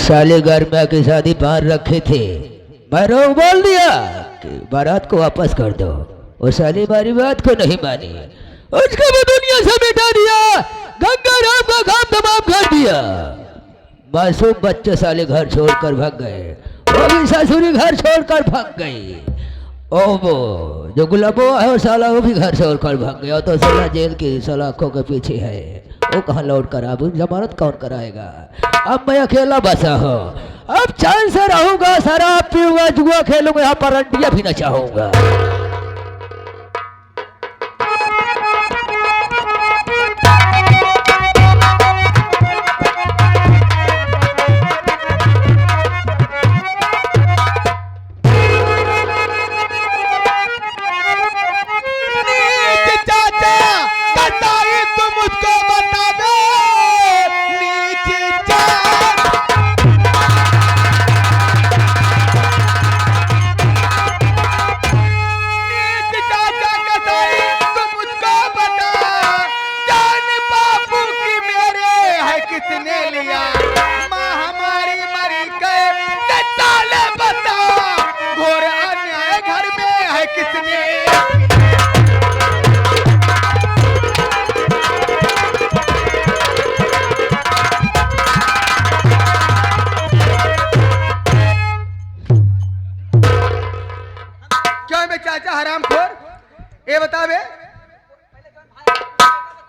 साले घर में आके शादी बाहर रखे थे, मैं रोक बोल दिया कि बारात को वापस कर दो। वो साली हमारी बात को नहीं मानी, उसको भी दुनिया से मिटा दिया, गंगा राम का काम तमाम कर दिया। मासूम बच्चे साले घर छोड़कर भाग गए, वो भी ससुरी घर छोड़कर भाग गई। ओ वो जो गुलाबो है वो साला वो भी घर छोड़कर भाग गया, तो साला जेल की सलाखों के पीछे है, वो कहाँ लौट कर अब जमानत कौन कराएगा। अब मैं अकेला बसा हूँ, अब चैन से रहूंगा, शराब पीऊंगा, जुआ खेलूंगा, यहाँ पर अंटिया भी न चाहूंगा।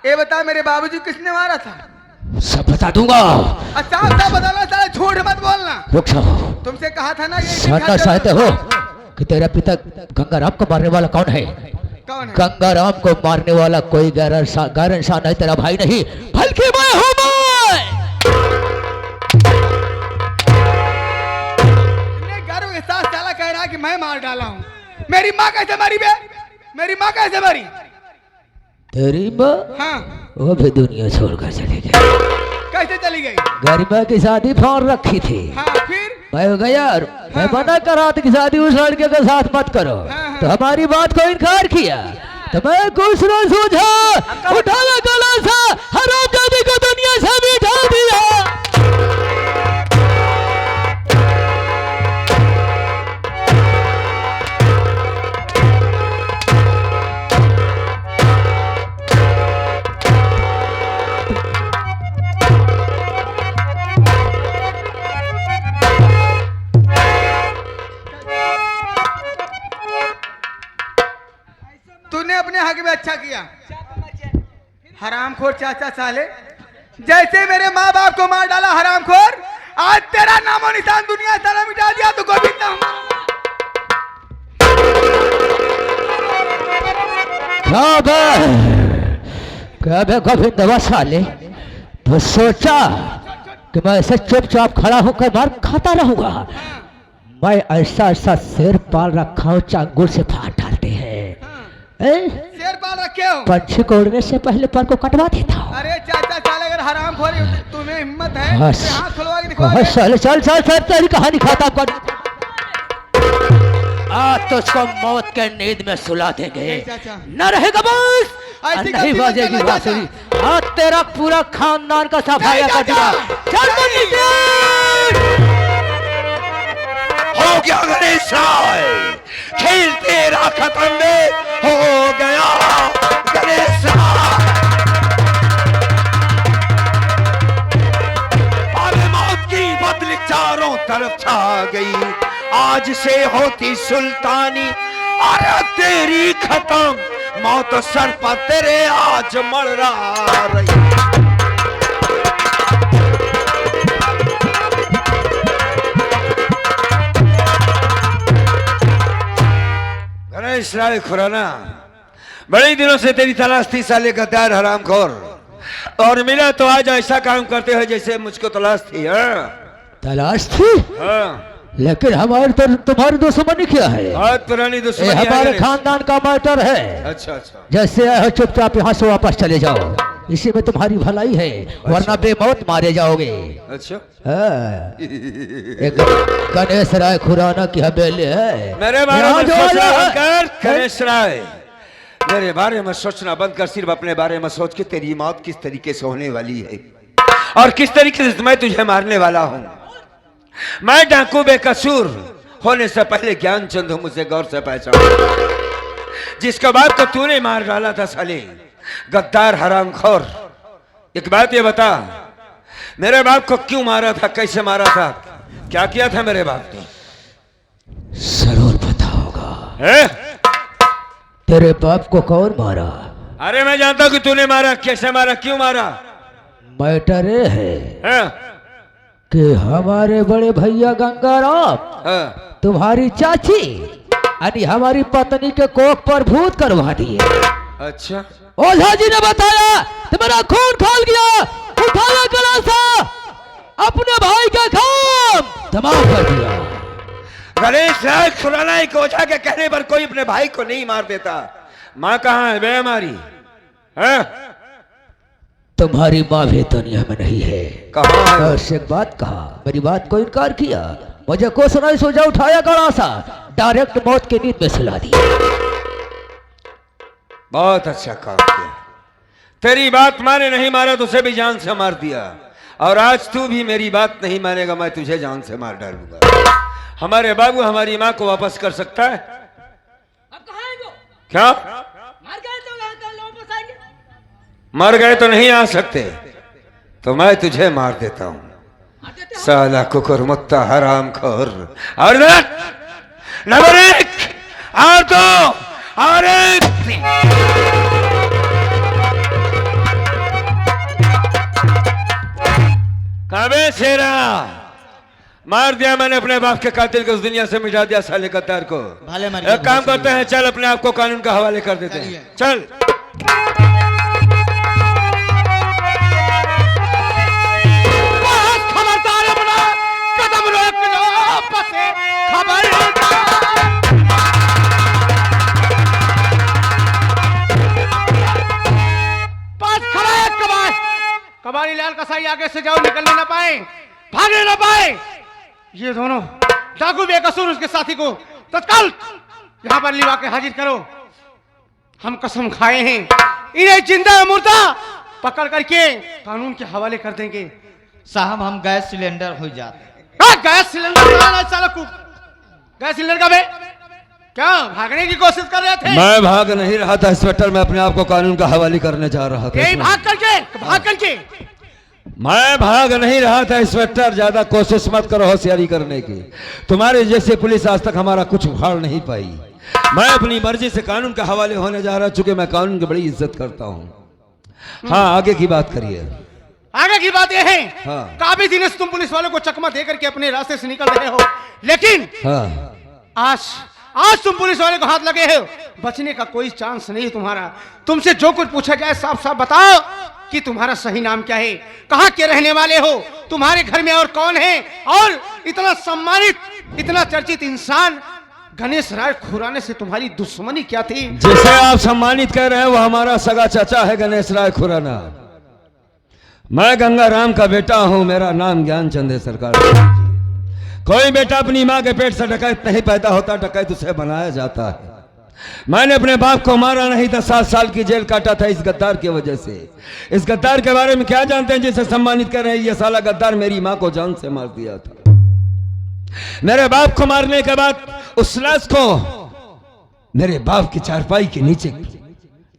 ये बता मेरे बाबूजी किसने मारा था? सब बता दूंगा। अच्छा सब बताना, साले झूठ मत बोलना। रुक जाओ, तुमसे कहा था ना ये जानना चाहते हो कि तेरा पिता गंगाराम को मारने वाला कौन है? कौन है? गंगाराम को मारने वाला कोई गैर इंसान है, तेरा भाई नहीं बल्कि मैं हूं। मैं गर्व के साथ साला कह रहा है कि मैं मार डाला हूँ। मेरी माँ कैसे मरी बे? मेरी माँ कैसे मरी? तेरी माँ? हाँ। वो भी दुनिया छोड़कर चली गई। कैसे चली गई? गरिमा की शादी फोन रखी थी। हाँ, फिर मैं गया और मैं मना कर रहा था कि शादी उस लड़के के साथ मत करो। हाँ। तो हमारी बात को इनकार किया, तो मैं कुछ न सूझा, उठाया गला सा, हरामजादी को दुनिया से मिटा दिया। तूने अपने हक में अच्छा किया। हरामखोर चाचा साले, जैसे मेरे माँ बाप को मार डाला हरामखोर, आज तेरा नामो निशान दुनिया सारा मिटा दिया तो गोविंद गोविंद साले, तो सोचा कि मैं ऐसे चुपचाप खड़ा होकर मार खाता रहूंगा। मैं ऐसा ऐसा शेर पाल रखा हूँ, चांगुर से फाड़ डालते हैं। शेर पाल रखे हो? पंछी को उड़ने से पहले पर को कटवा देता हूँ। अरे चाचा साले, अगर हरामखोर तुम्हें हिम्मत है बस। तो हाथ खुलवा के दिखा दे। चल चल चल चल, तेरी कहानी खाता कर। आज तो उसको मौत के नींद में सुला देंगे, न रहेगा बस, नहीं बजेगी बांसुरी। आज तेरा पूरा खानदान का सफाया कर दिया। चल हो गया गणेश राय, खेल तेरा खत्म में हो गया गणेश राय। अरे मौत की बदली चारों तरफ छा गई, आज से होती सुल्तानी, अरे तेरी खत्म, मौत सर पर तेरे आज मर रही। गणेश राय खुराना, बड़े दिनों से तेरी तलाश थी साले गद्दार हरामखोर, और मिला तो आज ऐसा काम करते हो जैसे मुझको तलाश थी। तलाश थी? हाँ। लेकिन हमारे तो तुम्हारी दुश्मनी क्या है? बहुत पुरानी दुश्मनी है। हमारे खानदान का मैटर है। अच्छा अच्छा। जैसे आए हो चुपचाप यहाँ से वापस चले जाओ, इसी में तुम्हारी भलाई है, वरना बेमौत मारे जाओगे। अच्छा। एक गणेश राय खुराना की हवेली है। मेरे बारे में सोचना बंद कर गणेश राय, मेरे बारे में सोचना बंद कर, सिर्फ अपने बारे में सोच के तेरी मौत किस तरीके से होने वाली है और किस तरीके से मैं तुझे मारने वाला हूँ। मैं डाकू बेकसूर होने से पहले ज्ञानचंद हूं, मुझे गौर से पहचान। जिसका बाप को तूने मार डाला था साले, गद्दार हरामखोर। एक बात ये बता, मेरे बाप को क्यों मारा था, कैसे मारा था, क्या किया था मेरे बाप ने? जरूर पता होगा। है? तेरे बाप को कौन मारा? अरे मैं जानता हूं कि तूने मारा, कैसे मारा, क्यों मारा। मैटर ये है है? कि हमारे बड़े भैया गंगाराम हाँ। तुम्हारी चाची यानी हमारी पत्नी के कोख पर भूत करवा दिए। अच्छा, ओझा जी ने बताया तुम्हारा खून खोल गया, उठाया गलासा, अपने भाई का काम तमाम कर दिया। गणेश राज खुराना एक ओझा के कहने पर कोई अपने भाई को नहीं मार देता। माँ कहाँ है बे हमारी? है? तुम्हारी माँ भी दुनिया में नहीं है। कहाँ है? उससे एक बात कहा, मेरी बात को इनकार किया, मुझे को सुनाई सोचा, उठाया गलासा, डायरेक्ट मौत की नींद में सुला दिया। बहुत अच्छा काम किया। तेरी बात माने नहीं मारा तो उसे भी जान से मार दिया, और आज तू भी मेरी बात नहीं मानेगा, मैं तुझे जान से मार डालूंगा। हमारे बाबू हमारी माँ को वापस कर सकता है? अब कहाँ है वो? क्या? मर गए तो वापस आएंगे? मर गए तो नहीं आ सकते, तो मैं तुझे मार देता हूं। साला कुकुर मुत्ता हराम खोर। और नंबर एक, और दो, और एक। कबे शेरा मार दिया मैंने अपने बाप के कातिल को, उस दुनिया से मिटा दिया साले कत्तार को। एक काम करते हैं, चल अपने आप को कानून का हवाले कर देते हैं, चल। खबरदार अपना कदम रोक लो, पसे खबरदार। पास खड़ा है कबाड़ी लाल कसाई, आगे से जाओ, निकलने ना पाए, भागने ना पाए। ये दोनों डाकू बेकसूर उसके साथी को तत्काल यहाँ पर लिवा के हाजिर करो। हम कसम खाए हैं इन्हें जिंदा मुर्दा पकड़ करके कानून के हवाले कर देंगे। साहब हम गैस सिलेंडर हो जाते। गैस सिलेंडर गैस सिलेंडर का बे क्या भागने की कोशिश कर रहे थे? मैं भाग नहीं रहा था इंस्पेक्टर, मैं अपने आप को कानून का हवाले करने जा रहा था। यही भाग करके मैं भाग नहीं रहा था इंस्पेक्टर, ज्यादा कोशिश मत करो होशियारी करने की। तुम्हारे जैसे पुलिस आज तक हमारा कुछ उखाड़ नहीं पाई। मैं अपनी मर्जी से कानून के हवाले होने जा रहा, चूंकि मैं कानून की बड़ी इज्जत करता हूँ। हाँ, आगे की बात करिए। आगे की बात यह है, हाँ। काफी दिनों से तुम पुलिस वालों को चकमा दे करके अपने रास्ते से निकल रहे हो, लेकिन हाँ। आज तुम पुलिस वाले को हाथ लगे हो, बचने का कोई चांस नहीं तुम्हारा। तुमसे जो कुछ पूछा जाए साफ साफ बताओ कि तुम्हारा सही नाम क्या है, कहाँ के रहने वाले हो, तुम्हारे घर में और कौन है, और इतना सम्मानित, इतना चर्चित इंसान गणेश राय खुराना से तुम्हारी दुश्मनी क्या थी? जिसे आप सम्मानित कह रहे हैं वो हमारा सगा चाचा है गणेश राय खुराना। मैं गंगाराम का बेटा हूं, मेरा नाम ज्ञानचंद है सरकार। कोई बेटा अपनी माँ के पेट से डकैत नहीं पैदा होता, डकैत उसे बनाया जाता है। मैंने अपने बाप को मारा नहीं था, 7 साल की जेल काटा था इस गद्दार की वजह से। इस गद्दार के बारे में क्या जानते हैं जिसे सम्मानित कर रहे हैं? ये साला गद्दार मेरी माँ को जान से मार दिया था। मेरे बाप को मारने के बाद उस लाश को मेरे बाप की चारपाई के नीचे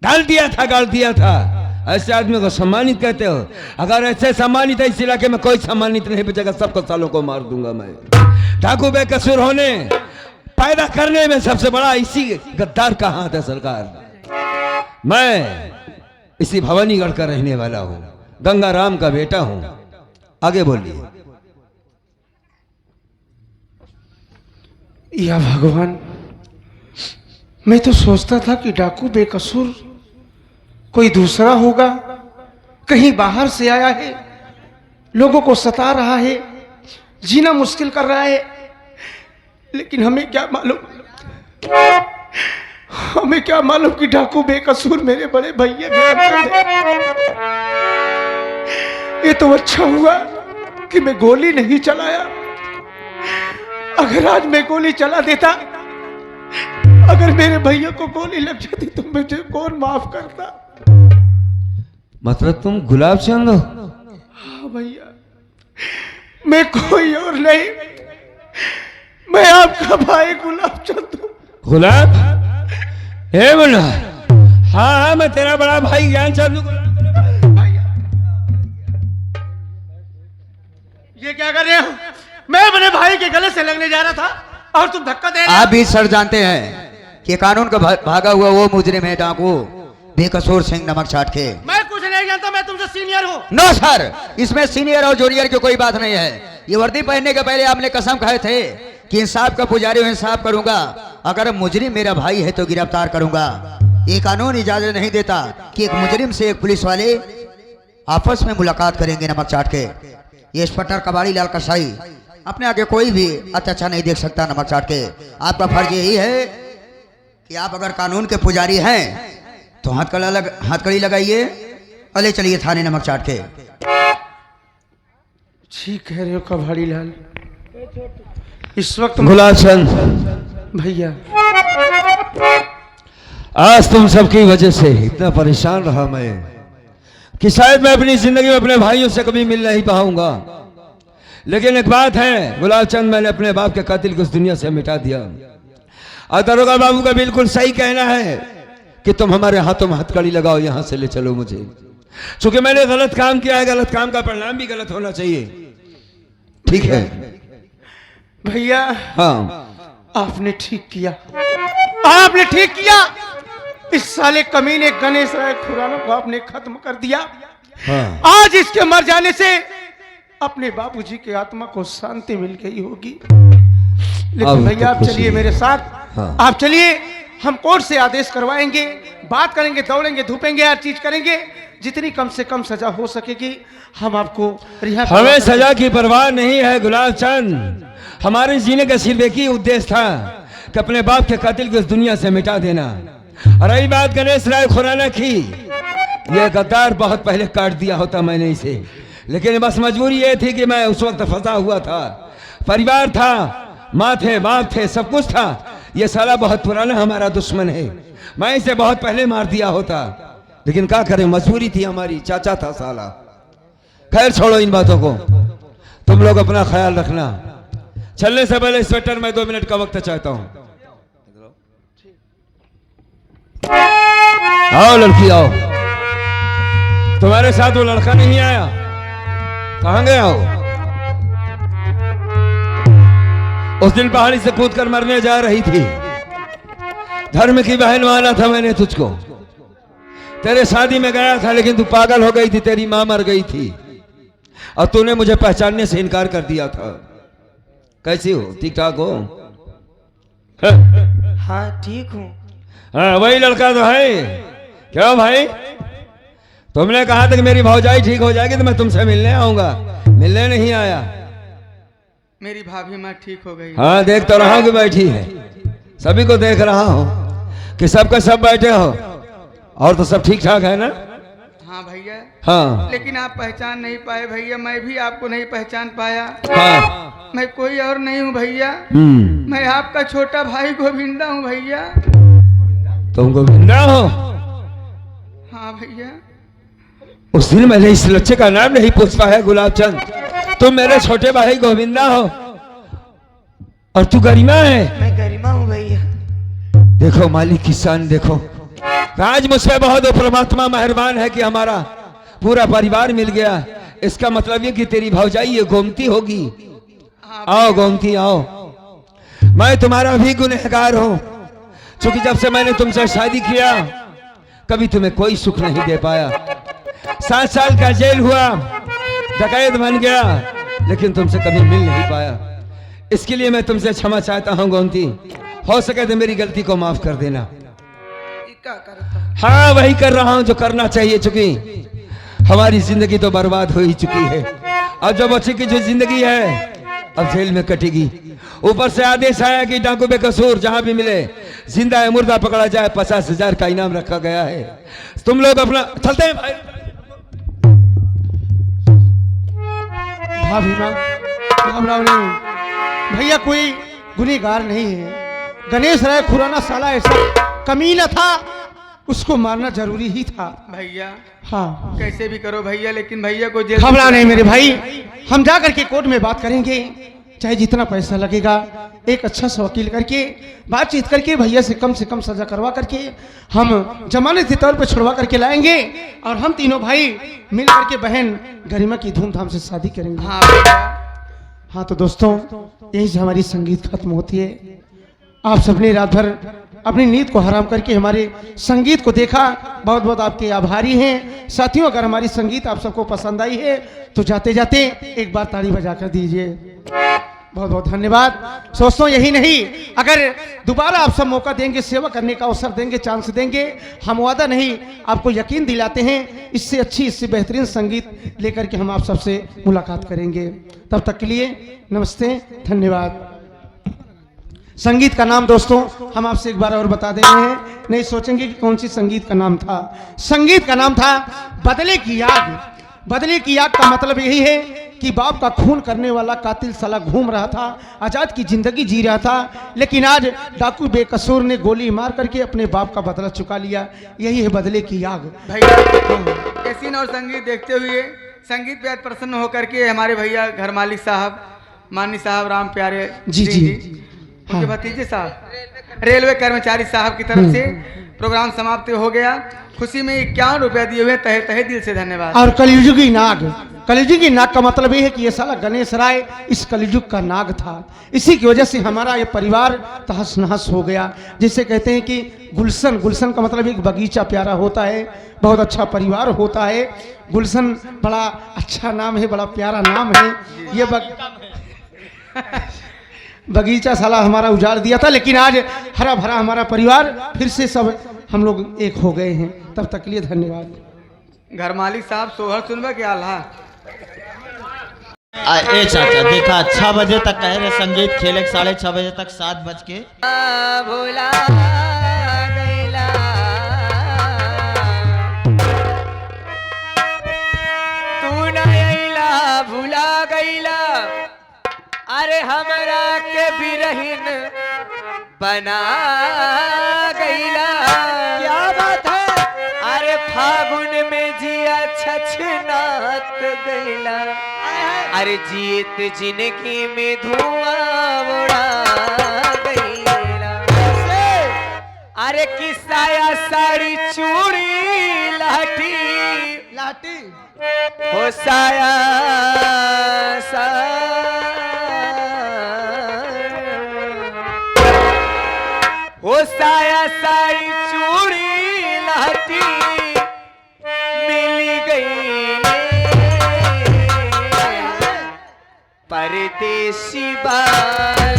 डाल दिया था, गाड़ दिया था। ऐसे आदमी को सम्मानित कहते हो? अगर ऐसे सम्मानित है इस इलाके में कोई सम्मानित नहीं बचेगा, सबको सालों को मार दूंगा मैं। डाकू बेकसूर होने पैदा करने में सबसे बड़ा इसी गद्दार का हाथ है सरकार। मैं इसी भवानीगढ़ का रहने वाला हूं, गंगाराम का बेटा हूं। आगे बोलिए। या भगवान, मैं तो सोचता था कि डाकू बेकसूर कोई दूसरा होगा, कहीं बाहर से आया है, लोगों को सता रहा है, जीना मुश्किल कर रहा है। लेकिन हमें क्या मालूम कि डाकू बेकसूर मेरे बड़े भैया थे। ये तो अच्छा हुआ कि मैं गोली नहीं चलाया। अगर आज मैं गोली चला देता, अगर मेरे भैया को गोली लग जाती तो मुझे कौन माफ करता? मतलब तुम गुलाब चंद हो? हाँ भैया, मैं कोई और नहीं, मैं आपका भाई गुलाब चंद हूं। गुलाब? हे मुन्ना, हाँ हाँ मैं तेरा बड़ा भाई ज्ञानचंद हूं। ये क्या कर रहे हो? मैं अपने भाई के गले से लगने जा रहा था और तुम धक्का दे रहे हो। आप भी सर जानते हैं कि कानून का भागा हुआ वो मुजरिम है डाकू बेकसूर सिंह नमक छाट के। मैं कुछ नहीं जानता, मैं तुमसे सीनियर हूँ। नो सर, इसमें सीनियर और जूनियर की कोई बात नहीं है। ये वर्दी पहनने के पहले आपने कसम खाए थे कि इंसाफ का पुजारी हूं, इंसाफ करूंगा, अगर मुजरिम मेरा भाई है तो गिरफ्तार करूंगा। ये कानून इजाजत नहीं देता कि एक मुजरिम से एक पुलिस वाले आपस में मुलाकात करेंगे नमक चाट के। ये इंस्पेक्टर कबाड़ी लाल कसाई अपने आगे कोई भी अत्याचार नहीं देख सकता नमक चाट के। आपका फर्ज यही है कि आप अगर कानून के पुजारी हैं तो हथकड़ी लगाइए और ले चलिए थाने नमक चाट के। ठीक कह रहे हो कबाड़ी लाल। इस वक्त गुलाब चंद भैया, आज तुम सबकी वजह से इतना परेशान रहा मैं कि शायद मैं अपनी जिंदगी में अपने भाइयों से कभी मिल नहीं पाऊंगा। लेकिन एक बात है गुलाब चंद, मैंने अपने बाप के कातिल को इस दुनिया से मिटा दिया। और दरोगा बाबू का बिल्कुल सही कहना है कि तुम हमारे हाथों में हथकड़ी लगाओ, यहां से ले चलो मुझे। चूंकि मैंने गलत काम किया है, गलत काम का परिणाम भी गलत होना चाहिए। ठीक है भैया, हाँ आपने ठीक किया, आपने ठीक किया। इस साले कमीने गणेश राय खुराना को आपने खत्म कर दिया। हाँ आज इसके मर जाने से अपने बाबूजी की आत्मा को शांति मिल गई होगी। लेकिन भैया आप चलिए मेरे साथ। हाँ। आप चलिए, हम कोर्ट से आदेश करवाएंगे, बात करेंगे, दौड़ेंगे, धूपेंगे, हर चीज करेंगे। जितनी कम से कम सजा हो सकेगी हम आपको रिहा करवा हमें देंगे। सजा की परवाह नहीं है गुलाब चंद। हमारे जीने का सिर्फ एक ही उद्देश्य था कि अपने बाप के कातिल को इस दुनिया से मिटा देना। और रही बात गणेश राय खुराना की, यह गद्दार बहुत पहले काट दिया होता मैंने इसे, लेकिन बस मजबूरी ये थी कि मैं उस वक्त फंसा हुआ था। परिवार था, माँ थे, बाप थे, सब कुछ था। ये साला बहुत पुराना हमारा दुश्मन है, मैं इसे बहुत पहले मार दिया होता, लेकिन क्या करें, मजबूरी थी हमारी। चाचा था साला। खैर छोड़ो इन बातों को, तुम लोग अपना ख्याल रखना। चलने से पहले इंस्पेक्टर मैं 2 मिनट का वक्त चाहता हूं। आओ लड़की आओ। तुम्हारे साथ वो लड़का नहीं आया? कहां गया हो? उस दिन पहाड़ी से कूदकर मरने जा रही थी। धर्म की बहन माना था मैंने तुझको। तेरे शादी में गया था लेकिन तू पागल हो गई थी, तेरी मां मर गई थी और तूने मुझे पहचानने से इनकार कर दिया था। कैसी हो? ठीक ठाक हो? हाँ ठीक हूँ। हाँ वही लड़का तो है। क्यों भाई, तुमने कहा था कि मेरी भौजाई ठीक हो जाएगी तो मैं तुमसे मिलने आऊंगा, मिलने नहीं आया। मेरी भाभी माँ ठीक हो गई। हाँ देख तो रहा हूं कि बैठी है, सभी को देख रहा हूं कि सबका सब बैठे हो। और तो सब ठीक ठाक है ना? हाँ भैया। हाँ लेकिन आप पहचान नहीं पाए भैया, मैं भी आपको नहीं पहचान पाया। हाँ। मैं कोई और नहीं हूँ भैया, मैं आपका छोटा भाई गोविंदा हूँ भैया। तुम गोविंदा हो? हाँ भैया। उस दिन मैंने इस लच्छे का नाम नहीं पूछ पाया गुलाब चंद। तुम मेरे छोटे भाई गोविंदा हो और तू गरिमा है? मैं गरिमा हूँ भैया। देखो मालिक की शान देखो। आज मुझसे बहुत परमात्मा मेहरबान है कि हमारा पूरा परिवार मिल गया। इसका मतलब ये कि तेरी भौजाई ये गोमती होगी। आओ गोमती आओ। मैं तुम्हारा भी गुनहगार हूं, क्योंकि जब से मैंने तुमसे शादी किया कभी तुम्हें कोई सुख नहीं दे पाया। 7 साल का जेल हुआ, डकैत बन गया, लेकिन तुमसे कभी मिल नहीं पाया। इसके लिए मैं तुमसे क्षमा चाहता हूं गोमती। हो सके तो मेरी गलती को माफ कर देना। क्या करता? हाँ वही कर रहा हूं जो करना चाहिए, चूंकि हमारी जिंदगी तो बर्बाद हो ही चुकी है। अब जो बच्चे की जो जिंदगी है अब जेल में कटेगी। ऊपर से आदेश आया कि डाकू बेकसूर जहां भी मिले जिंदा है मुर्दा पकड़ा जाए, 50,000 का इनाम रखा गया है। तुम लोग अपना चलते हैं भाई। भाभी माँ घबराओ नहीं, भैया कोई गुनहगार नहीं है। गणेश राय खुराना साला ऐसा कमीना था उसको मारना जरूरी ही था। भैया हाँ, कैसे भी करो भैया, लेकिन भैया को जेल घबरा नहीं मेरे भाई, हम जा करके कोर्ट में बात करेंगे, चाहे जितना पैसा लगेगा, एक अच्छा सा वकील करके बातचीत करके भैया से कम सजा करवा करके हम जमानत के तौर पे छुड़वा करके लाएंगे और हम तीनों भाई मिल करके बहन गरिमा की धूमधाम से शादी करेंगे। हाँ भैया, हाँ तो दोस्तों, यही से हमारी संगीत खत्म होती है। आप सबने रात भर अपनी नींद को हराम करके हमारे संगीत को देखा, बहुत बहुत आपके आभारी हैं। साथियों, अगर हमारी संगीत आप सबको पसंद आई है तो जाते जाते एक बार ताली बजा कर दीजिए। बहुत बहुत धन्यवाद। दोस्तों, यही नहीं, अगर दोबारा आप सब मौका देंगे, सेवा करने का अवसर देंगे, चांस देंगे, हम वादा नहीं, आपको यकीन दिलाते हैं, इससे अच्छी, इससे बेहतरीन संगीत लेकर के हम आप सबसे मुलाकात करेंगे। तब तक के लिए नमस्ते, धन्यवाद। संगीत का नाम दोस्तों हम आपसे एक बार और बता दे रहे हैं, नहीं सोचेंगे कि कौन सी संगीत का नाम था। संगीत का नाम था बदले की आग। बदले की आग का मतलब यही है कि बाप का खून करने वाला कातिल साला घूम रहा था, आजाद की जिंदगी जी रहा था, लेकिन आज डाकू बेकसूर ने गोली मार करके अपने बाप का बदला चुका लिया। यही है बदले की आग। भैया कैसीन और संगीत देखते हुए संगीत पे आज प्रसन्न होकर के हमारे भैया घर मालिक साहब, माननीय साहब राम प्यारे जी। उनके हाँ। भतीजे साहब, रेलवे कर्मचारी साहब की तरफ से प्रोग्राम समाप्त हो गया। खुशी में 51 रुपया दिए हुए, तहे तहे दिल से धन्यवाद। और कलयुगी नाग, कलयुगी नाग का मतलब ये है कि ये साला गणेश राय इस कलयुग का नाग था। इसी की वजह से हमारा ये परिवार तहस नहस हो गया। जिसे कहते हैं कि गुलशन, गुलशन का मतलब एक बगीचा प्यारा होता है, बहुत अच्छा परिवार होता है। गुलशन बड़ा अच्छा नाम है, बड़ा प्यारा नाम है। ये बगीचा साला हमारा उजाड़ दिया था, लेकिन आज हरा भरा हमारा परिवार फिर से सब हम लोग एक हो गए हैं। तब तक के लिए धन्यवाद। घर मालिक साहब सोहर सुनबा क्या ला? ए चाचा देखा 6 बजे तक कह रहे संगीत खेले, 6:30 बजे तक 7 बज के भूला गईला, तू न अइला भूला गईला, अरे हमरा के बिरहिन बना गईला। क्या बात है? अरे फागुन में जिया छछनात गईला, अरे जीत जिंदगी में धुआं उड़ा गईला। अरे किसाया साड़ी चूड़ी लाठी लाठी हो साया हो साया साड़ी चूड़ी लाठी मिल गई परदेसी बाल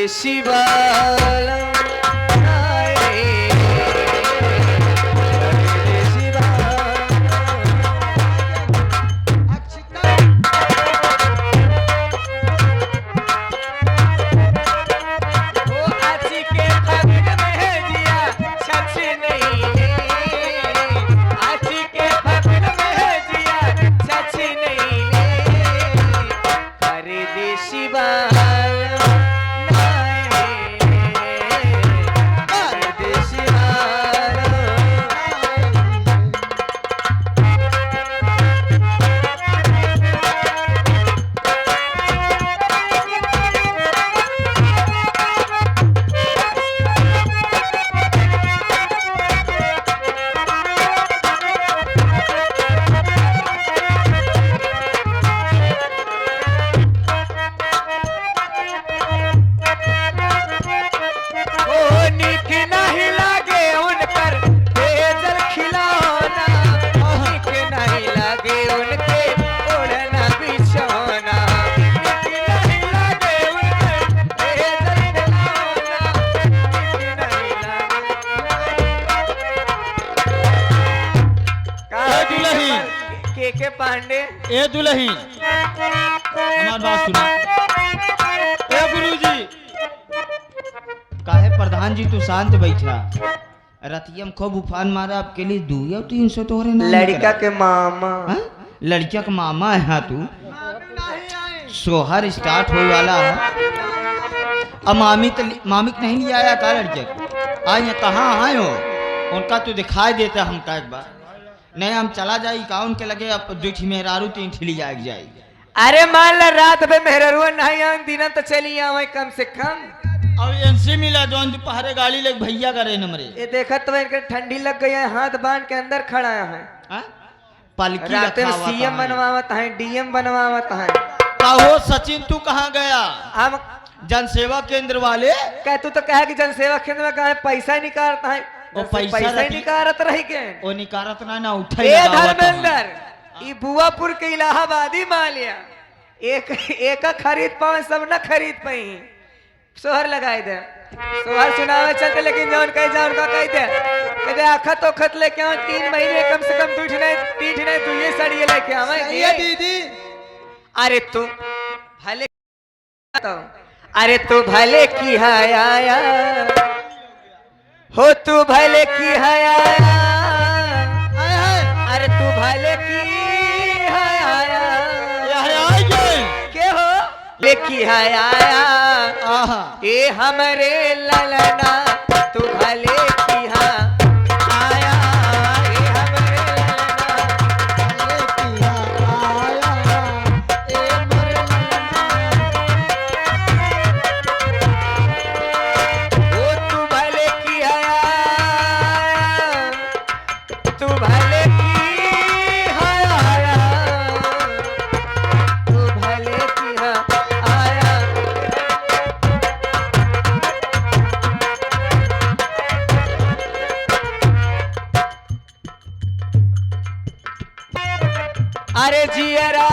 शिवाला शिवा ए दुल्हन हमार बात सुना। ए गुरुजी काहे प्रधान जी तू शांत बैठा। रतियम खूब उफान मारा आपके लिए 2 या 300 तोहरे नाम लड़का के मामा। हाँ? लड़किया का मामा है हाँ तू। सोहर स्टार्ट होने वाला है। अब मामी नहीं लिया आया का लड़के को आज यहाँ कहाँ आए हो उनका तो दिखाई देता हमका एक बार नहीं हम चला जाए का उनके लगे अब 2 मेहरारू 3 ठिली आ जाएगी। अरे मान ला रात में मेहरुआ नहीं आए दिन तो चली आवे कम से कम। अब एनसी मिला जो दोपहर गाड़ी ले भैया करे नमरे ये देखा तो इनके ठंडी लग गई है हाथ बांध के अंदर खड़ा है। पालकी रात में रखावा सीएम कहाँ है? बनवावत है डीएम बनवावत है। कहो सचिन तू कहाँ गया हम जन सेवा केंद्र वाले कह तू तो कहा कि जनसेवा केंद्र में कहा पैसा निकालता है वो पैसा पैसा रखी- निकारत रही के। वो निकारत ना उठा ए धर्मेंद्र ई बुआपुर के इलाहाबादी मालिया एक का खरीद पावे सब न खरीद पाई सोहर लगाए दे सोहर सुनावे चलते लेकिन जौन कह जा उनका कह दे कहते आखा तो खत लेके आओ 3 महीने कम से कम 2 नहीं तू ये साड़ी लेके आवे दीदी। अरे तू भले अरे तू भले की है आया हो तू भले की है आया अरे तू भले की है आया के हो लेकी है आया ए हमरे ललना तू भले की है आया ए हमरे ओ तू भले की है आया तू भले की है आया तू भले की है आया। अरे जियरा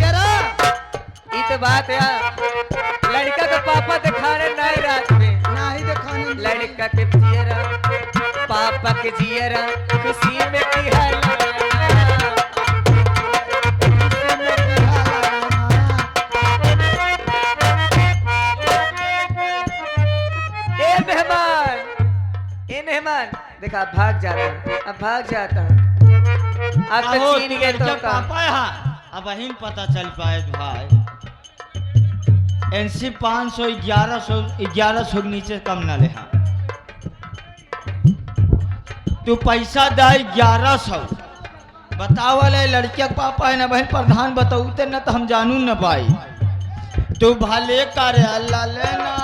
ई तो बात यार लड़का का पापा दिखाने नहीं रात में नहीं दिखाने लड़का के जियरा पापा के जियरा खुशी में की हाल ए मेहमान देखा अब भाग जाता है अब भाग जाता है अब आहो, तक छीन गए तो का पापा यहाँ अब वहीं पता चल पाए भाई एनसी 500 1100 के नीचे कम ना ले हाँ। तू पैसा दे 1100 बताओ वाले लड़किया के पापा है ना बहन प्रधान बताऊते ना तो हम जानू न पाई तू भले करे अल्लाह लेना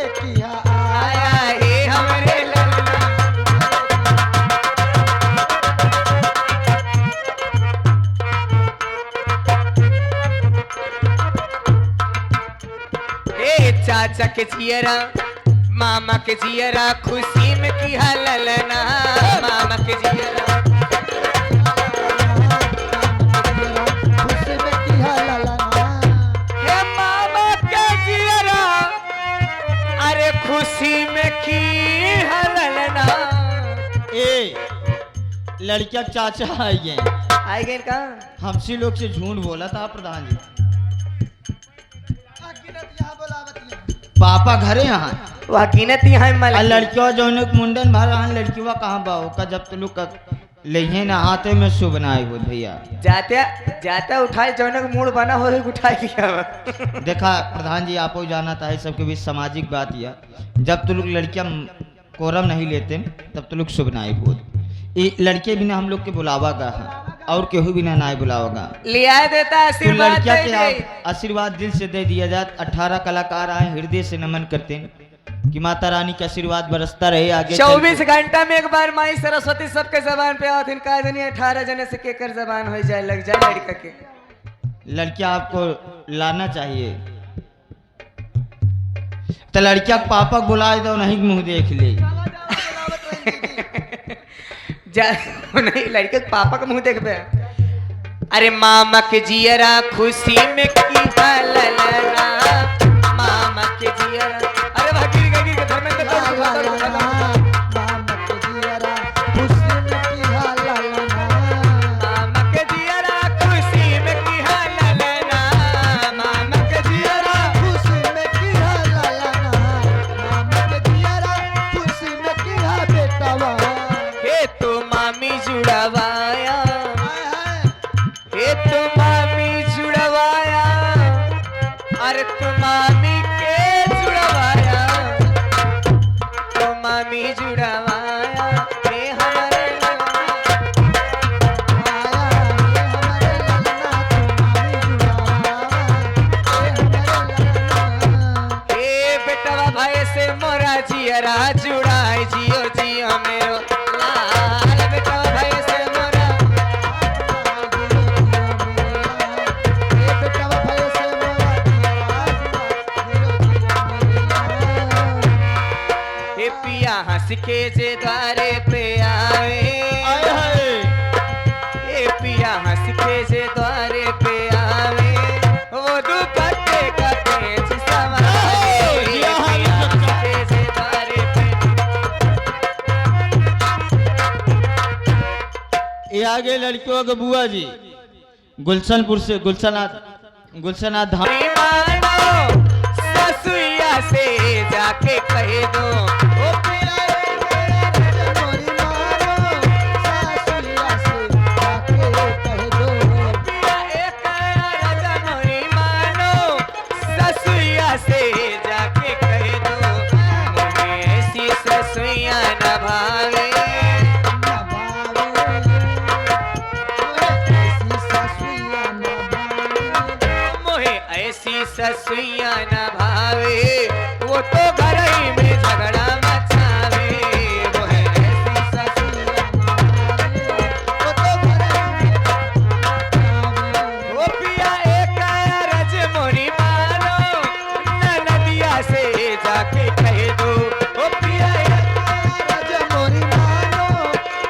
आया हे हमरे ललना ए चाचा के जियरा मामा के जियरा खुशी में की ललना मामा के जियरा हे मामा के जियरा अरे खुशी में की ललना ए लड़किया के चाचा आई गए आई गए कहाँ हमसे लोग से झूठ बोला था प्रधान जी पापा घरे यहाँ वह गिनत ही है मल लड़कियों जो मुंडन भर रहा लड़कियों कहाँ बा का जब तो लोग ले ना हाथे में शुभ बनाए हो भैया जाते जाता उठाए जौनक मूड बना हो उठाए किया देखा प्रधान जी आपको जाना था सबके बीच सामाजिक बात यह जब तो लोग लड़कियां कोरम नहीं लेते तब तो लोग शुभ नाई बोल ये लड़के बिना हम लोग के बुलावा का है और केहू बिना नाई बुलावागा लिया देता तो आशीर्वाद लड़किया दे के दे। आप आशीर्वाद दिल से दे दिया जाए 18 कलाकार आए हृदय से नमन करते हैं कि माता रानी का आशीर्वाद बरसता रहे आगे चल 24 घंटा में एक बार माई सरस्वती सबके जबान पे आती का जनी 18 जने से केकर जबान हो जाए लग जाए लड़का के के। लड़कियां आपको लाना चाहिए तो लड़किया के पापा को बुला दो नहीं मुंह देख ले जा नहीं लड़के के पापा का मुंह देखबे अरे मामा के जियरा खुशी में की ललना, मामा के जियरा। अरे वाह गिर के धर्मेंद्र का मामा के जियरा खुशी में की ललना, मामा के जियरा हे तो मामी जुड़वाया, हे तो मामी जुड़वाया, अरे तो मामी के जुड़वाया, तो मामी जुड़वाया हे हमारे हे बेटवा भाई से मोरा जियरा जुड़ाई, जियो जियो मेरो लाल, बेटवा भाई से मोरा हे पिया हंस के जे द्वारे पे आवे, हे पिया हंस के जे द्वारे पे आवे, वो दुपट्टे का पेच संभाले, पिया हंस के जे द्वारे पे। ये आगे लड़कियों के बुआ जी गुलशनपुर से गुलशनाथ धाम। मानो ससुइया से जाके कह दो, ओ पिया एक राजा मोरी मानो ससुइया से जाके कह दो, मुझे ऐसी ससुइया न भावे, मोहे ऐसी ससुइया न भावे, वो तो घर ही में झगड़ा मचावे, मोहे ऐसी ससुइया न भावे, वो तो घर ही में ओ पिया एक रज मोरी मानो, ननदिया से जाके कह दो, ओ पिया एक रज मोरी मानो,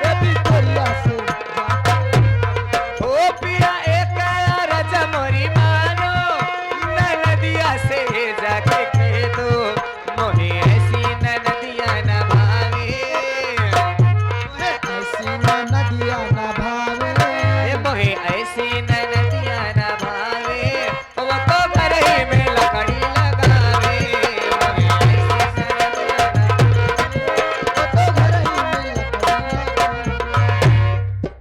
ए बिटोरिया से ओ पिया एक रज मोरी मानो, ननदिया से जाके कह दो, मोहे ऐसी ननदिया न भावे, ए मोहे ऐसी ननदिया न भावे, वो तो घर ही में लकड़ी लगावे, मोहे ऐसी ननदिया न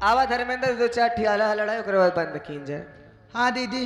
आवा धर्मेंद्र दो चार ठियाला लड़ाई ओकरे बाद बंद कीन जाए। हाँ दीदी